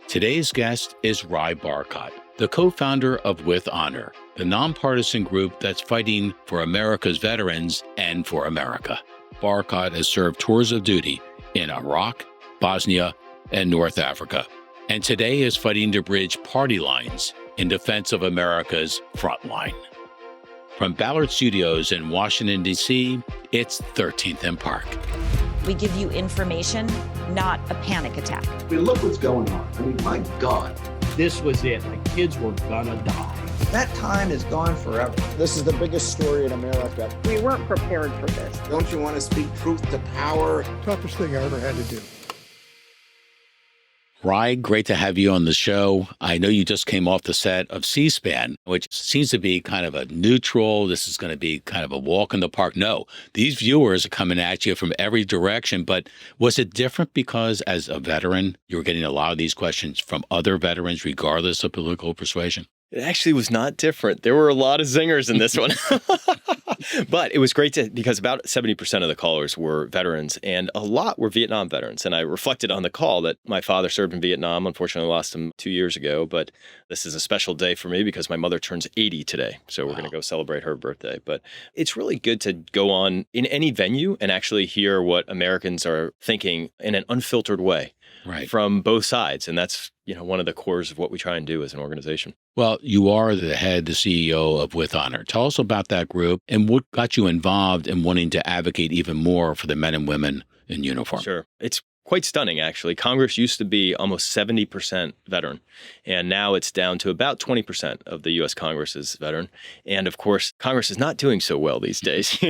Today's guest is Rye Barcott, the co-founder of With Honor, the nonpartisan group that's fighting for America's veterans and for America. Barcott has served tours of duty in Iraq, Bosnia, and North Africa, and today is fighting to bridge party lines in defense of America's front line. From Ballard Studios in Washington, D.C., it's 13th and Park. We give you information, not a panic attack. I mean, look what's going on. I mean, my God. This was it. My kids were gonna die. That time is gone forever. This is the biggest story in America. We weren't prepared for this. Don't you want to speak truth to power? Toughest thing I ever had to do. Rye, great to have you on the show. I know you just came off the set of C-SPAN, which seems to be kind of a neutral, this is going to be kind of a walk in the park. No, these viewers are coming at you from every direction. But was it different because as a veteran, you were getting a lot of these questions from other veterans, regardless of political persuasion? It actually was not different. There were a lot of zingers in this one. But it was great because about 70% of the callers were veterans and a lot were Vietnam veterans. And I reflected on the call that my father served in Vietnam. Unfortunately, I lost him 2 years ago. But this is a special day for me because my mother turns 80 today. So we're going to go celebrate her birthday. But it's really good to go on in any venue and actually hear what Americans are thinking in an unfiltered way. Right. From both sides. And that's, one of the cores of what we try and do as an organization. Well, you are the head, the CEO of With Honor. Tell us about that group and what got you involved in wanting to advocate even more for the men and women in uniform. Sure. It's quite stunning, actually. Congress used to be almost 70% veteran, and now it's down to about 20% of the U.S. Congress is veteran. And of course, Congress is not doing so well these days.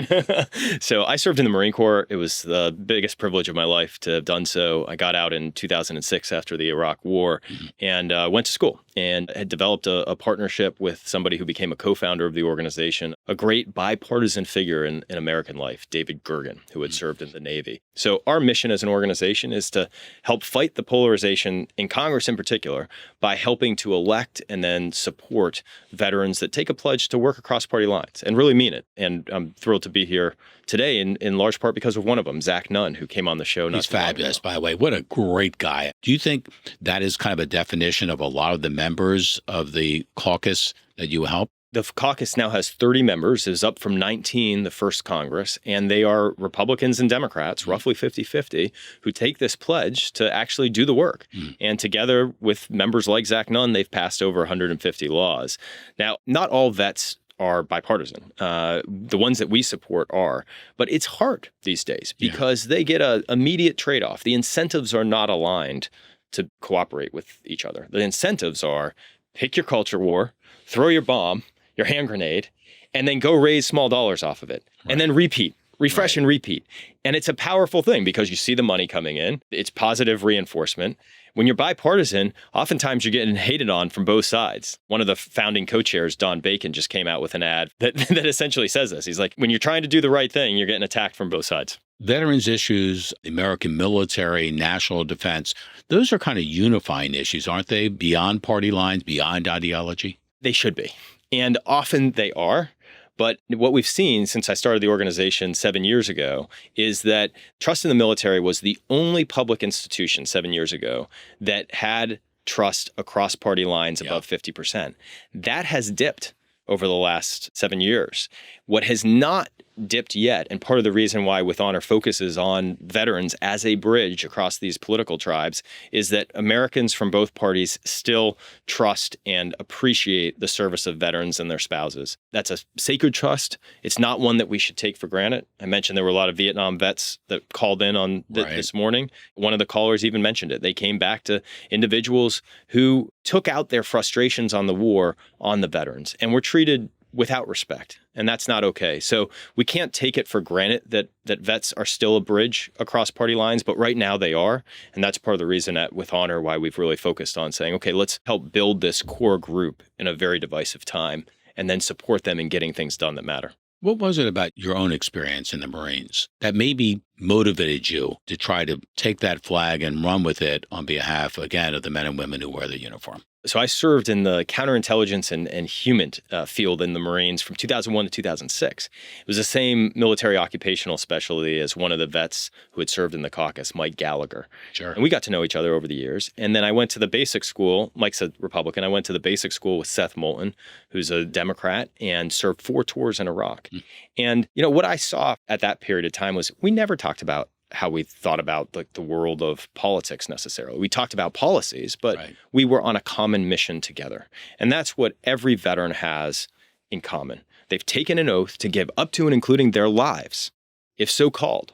So I served in the Marine Corps. It was the biggest privilege of my life to have done so. I got out in 2006 after the Iraq War and went to school and had developed a partnership with somebody who became a co-founder of the organization, a great bipartisan figure in American life, David Gergen, who had served in the Navy. So our mission as an organization is to help fight the polarization in Congress in particular by helping to elect and then support veterans that take a pledge to work across party lines and really mean it. And I'm thrilled to be here today in large part because of one of them, Zach Nunn, who came on the show. He's fabulous, by the way. What a great guy. Do you think that is kind of a definition of a lot of the members of the caucus that you help? The caucus now has 30 members. It was up from 19 the first Congress, and they are Republicans and Democrats, roughly 50-50, who take this pledge to actually do the work. And together with members like Zach Nunn, they've passed over 150 laws. Now, not all vets are bipartisan. The ones that we support are. But it's hard these days because they get an immediate trade-off. The incentives are not aligned to cooperate with each other. The incentives are pick your culture war, throw your bomb, your hand grenade, and then go raise small dollars off of it. Right. And then repeat, refresh and repeat. And it's a powerful thing because you see the money coming in. It's positive reinforcement. When you're bipartisan, oftentimes you're getting hated on from both sides. One of the founding co-chairs, Don Bacon, just came out with an ad that essentially says this. He's like, when you're trying to do the right thing, you're getting attacked from both sides. Veterans issues, the American military, national defense, those are kind of unifying issues, aren't they? Beyond party lines, beyond ideology? They should be. And often they are. But what we've seen since I started the organization 7 years ago is that trust in the military was the only public institution 7 years ago that had trust across party lines above 50%. That has dipped over the last 7 years. What has not dipped yet, and part of the reason why With Honor focuses on veterans as a bridge across these political tribes, is that Americans from both parties still trust and appreciate the service of veterans and their spouses. That's a sacred trust. It's not one that we should take for granted. I mentioned there were a lot of Vietnam vets that called in on this morning. One of the callers even mentioned it. They came back to individuals who took out their frustrations on the war on the veterans and were treated without respect. And that's not okay. So we can't take it for granted that vets are still a bridge across party lines, but right now they are. And that's part of the reason at With Honor why we've really focused on saying, okay, let's help build this core group in a very divisive time and then support them in getting things done that matter. What was it about your own experience in the Marines that maybe motivated you to try to take that flag and run with it on behalf, again, of the men and women who wear the uniform? So I served in the counterintelligence and human field in the Marines from 2001 to 2006. It was the same military occupational specialty as one of the vets who had served in the caucus, Mike Gallagher. Sure. And we got to know each other over the years. And then I went to the basic school. Mike's a Republican. I went to the basic school with Seth Moulton, who's a Democrat, and served 4 tours in Iraq. And, what I saw at that period of time was we never talked about how we thought about the world of politics necessarily. We talked about policies, but we were on a common mission together. And that's what every veteran has in common. They've taken an oath to give up to and including their lives, if so called.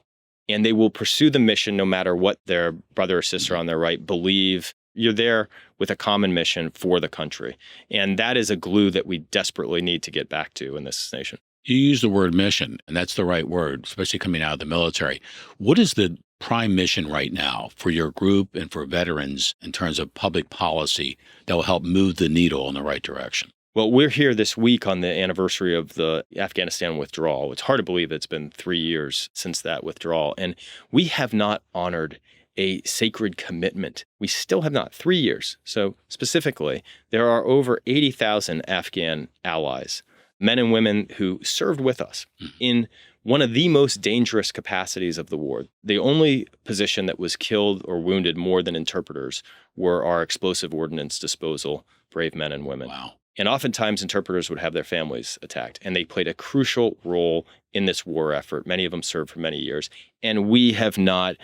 And they will pursue the mission no matter what their brother or sister on their right believe. You're there with a common mission for the country. And that is a glue that we desperately need to get back to in this nation. You use the word mission, and that's the right word, especially coming out of the military. What is the prime mission right now for your group and for veterans in terms of public policy that will help move the needle in the right direction? Well, we're here this week on the anniversary of the Afghanistan withdrawal. It's hard to believe it's been 3 years since that withdrawal, and we have not honored a sacred commitment. We still have not. 3 years. So specifically, there are over 80,000 Afghan allies, men and women who served with us in one of the most dangerous capacities of the war. The only position that was killed or wounded more than interpreters were our explosive ordnance disposal brave men and women. Wow. And oftentimes interpreters would have their families attacked, and they played a crucial role in this war effort. Many of them served for many years. And we have not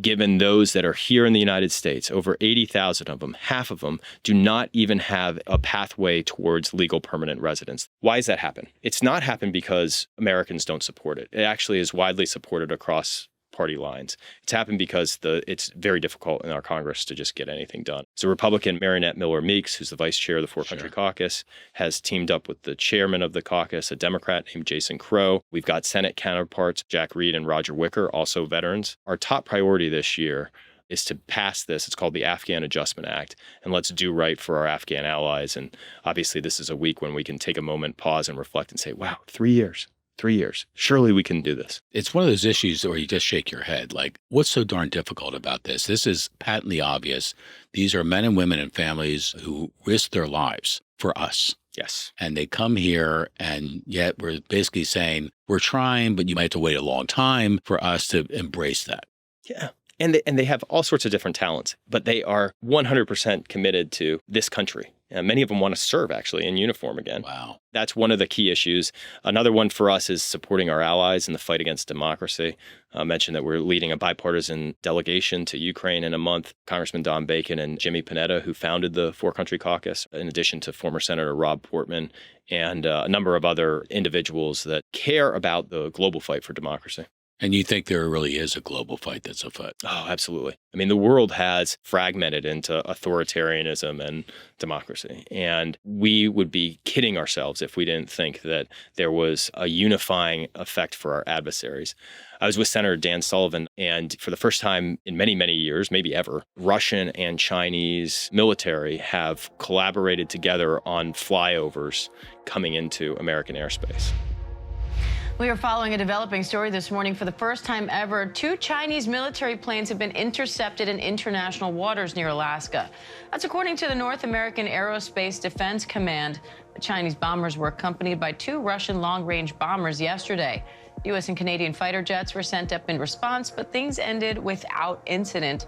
given those that are here in the United States, over 80,000 of them, half of them, do not even have a pathway towards legal permanent residence. Why does that happen? It's not happened because Americans don't support it. It actually is widely supported across party lines. It's happened because it's very difficult in our Congress to just get anything done. So Republican Marionette Miller Meeks, who's the vice chair of the Four Country Caucus, has teamed up with the chairman of the caucus, a Democrat named Jason Crow. We've got Senate counterparts, Jack Reed and Roger Wicker, also veterans. Our top priority this year is to pass this. It's called the Afghan Adjustment Act, and let's do right for our Afghan allies. And obviously this is a week when we can take a moment, pause, and reflect and say, wow, 3 years. 3 years. Surely we can do this. It's one of those issues where you just shake your head. Like, what's so darn difficult about this? This is patently obvious. These are men and women and families who risk their lives for us. Yes. And they come here, and yet we're basically saying, we're trying, but you might have to wait a long time for us to embrace that. Yeah. And they have all sorts of different talents, but they are 100% committed to this country. And many of them want to serve, actually, in uniform again. Wow. That's one of the key issues. Another one for us is supporting our allies in the fight against democracy. I mentioned that we're leading a bipartisan delegation to Ukraine in a month. Congressman Don Bacon and Jimmy Panetta, who founded the Four Country Caucus, in addition to former Senator Rob Portman, and a number of other individuals that care about the global fight for democracy. And you think there really is a global fight that's afoot? Oh, absolutely. I mean, the world has fragmented into authoritarianism and democracy. And we would be kidding ourselves if we didn't think that there was a unifying effect for our adversaries. I was with Senator Dan Sullivan, and for the first time in many, many years, maybe ever, Russian and Chinese military have collaborated together on flyovers coming into American airspace. We are following a developing story this morning. For the first time ever, 2 Chinese military planes have been intercepted in international waters near Alaska. That's according to the North American Aerospace Defense Command. The Chinese bombers were accompanied by 2 Russian long-range bombers yesterday. U.S. and Canadian fighter jets were sent up in response, but things ended without incident.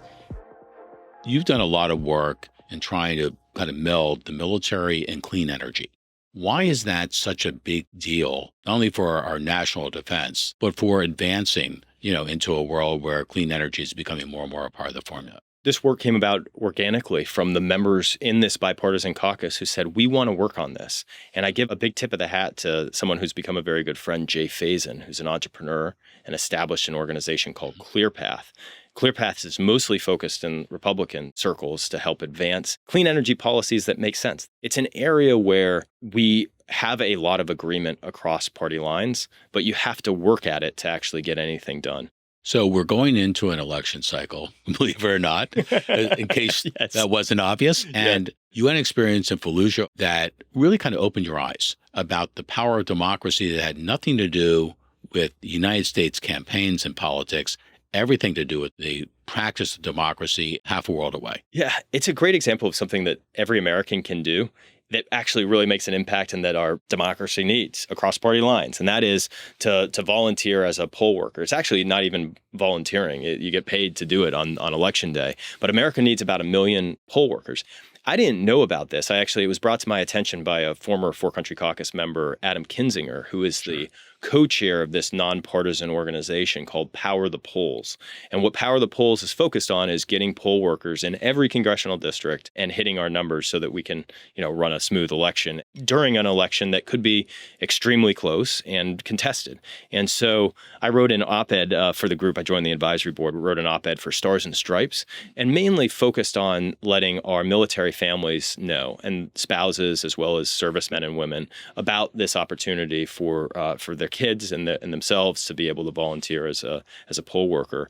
You've done a lot of work in trying to kind of meld the military and clean energy. Why is that such a big deal, not only for our national defense, but for advancing, into a world where clean energy is becoming more and more a part of the formula? This work came about organically from the members in this bipartisan caucus who said, we want to work on this. And I give a big tip of the hat to someone who's become a very good friend, Jay Faison, who's an entrepreneur and established an organization called ClearPath. ClearPath is mostly focused in Republican circles to help advance clean energy policies that make sense. It's an area where we have a lot of agreement across party lines, but you have to work at it to actually get anything done. So we're going into an election cycle, believe it or not, in case that wasn't obvious. And you had an experience in Fallujah that really kind of opened your eyes about the power of democracy that had nothing to do with the United States campaigns and politics, everything to do with the practice of democracy half a world away. Yeah, it's a great example of something that every American can do that actually really makes an impact and that our democracy needs across party lines. And that is to volunteer as a poll worker. It's actually not even volunteering. You get paid to do it on election day. But America needs about 1 million poll workers. I didn't know about this. It was brought to my attention by a former Four Country Caucus member, Adam Kinzinger, who is the co-chair of this nonpartisan organization called Power the Polls. And what Power the Polls is focused on is getting poll workers in every congressional district and hitting our numbers so that we can, run a smooth election during an election that could be extremely close and contested. And so I wrote an op-ed for the group. I joined the advisory board, wrote an op-ed for Stars and Stripes, and mainly focused on letting our military families know, and spouses as well as servicemen and women, about this opportunity for their kids and themselves to be able to volunteer as a poll worker.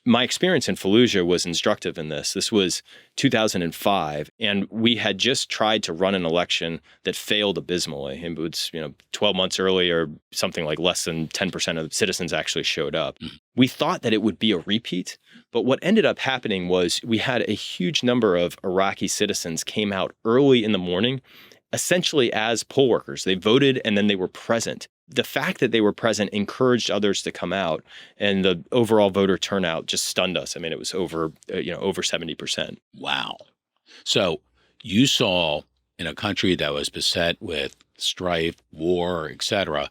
My experience in Fallujah was instructive in this. This was 2005, and we had just tried to run an election that failed abysmally. It was, 12 months earlier, something like less than 10% of citizens actually showed up. We thought that it would be a repeat, but what ended up happening was we had a huge number of Iraqi citizens came out early in the morning, essentially as poll workers. They voted and then they were present. The fact that they were present encouraged others to come out, and the overall voter turnout just stunned us. I mean, it was over 70%. Wow. So you saw in a country that was beset with strife, war, etc.,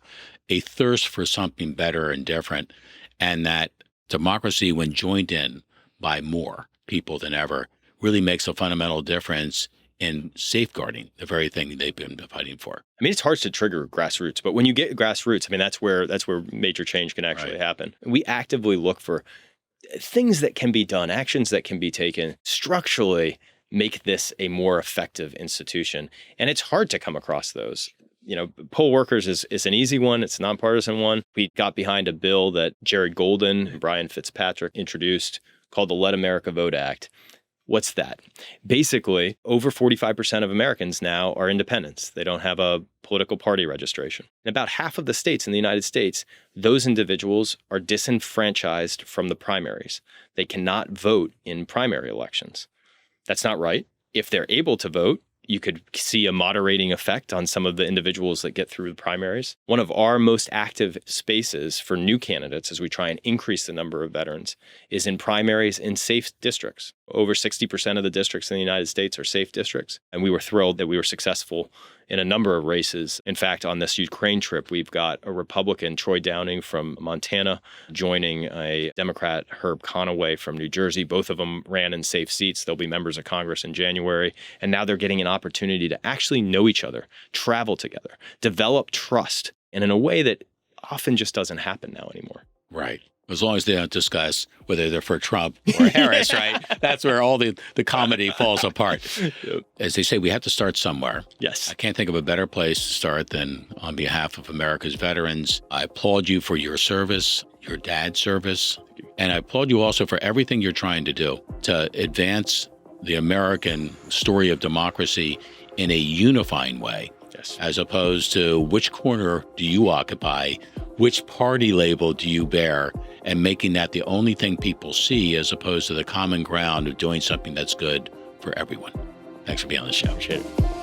a thirst for something better and different, and that democracy, when joined in by more people than ever, really makes a fundamental difference in safeguarding the very thing they've been fighting for. I mean, it's hard to trigger grassroots, but when you get grassroots, I mean, that's where major change can actually happen. We actively look for things that can be done, actions that can be taken structurally, make this a more effective institution. And it's hard to come across those. Poll workers is an easy one. It's a nonpartisan one. We got behind a bill that Jared Golden and Brian Fitzpatrick introduced called the Let America Vote Act. What's that? Basically, over 45% of Americans now are independents. They don't have a political party registration. In about half of the states in the United States, those individuals are disenfranchised from the primaries. They cannot vote in primary elections. That's not right. If they're able to vote, you could see a moderating effect on some of the individuals that get through the primaries. One of our most active spaces for new candidates as we try and increase the number of veterans is in primaries in safe districts. Over 60% of the districts in the United States are safe districts. And we were thrilled that we were successful in a number of races. In fact, on this Ukraine trip, we've got a Republican, Troy Downing from Montana, joining a Democrat, Herb Conaway from New Jersey. Both of them ran in safe seats. They'll be members of Congress in January. And now they're getting an opportunity to actually know each other, travel together, develop trust, and in a way that often just doesn't happen now anymore. Right. As long as they don't discuss whether they're for Trump or Harris, right? That's where all the comedy falls apart. Yep. As they say, we have to start somewhere. Yes. I can't think of a better place to start than on behalf of America's veterans. I applaud you for your service, your dad's service, and I applaud you also for everything you're trying to do to advance the American story of democracy in a unifying way. Yes. As opposed to which corner do you occupy, which party label do you bear, and making that the only thing people see as opposed to the common ground of doing something that's good for everyone. Thanks for being on the show. Appreciate it.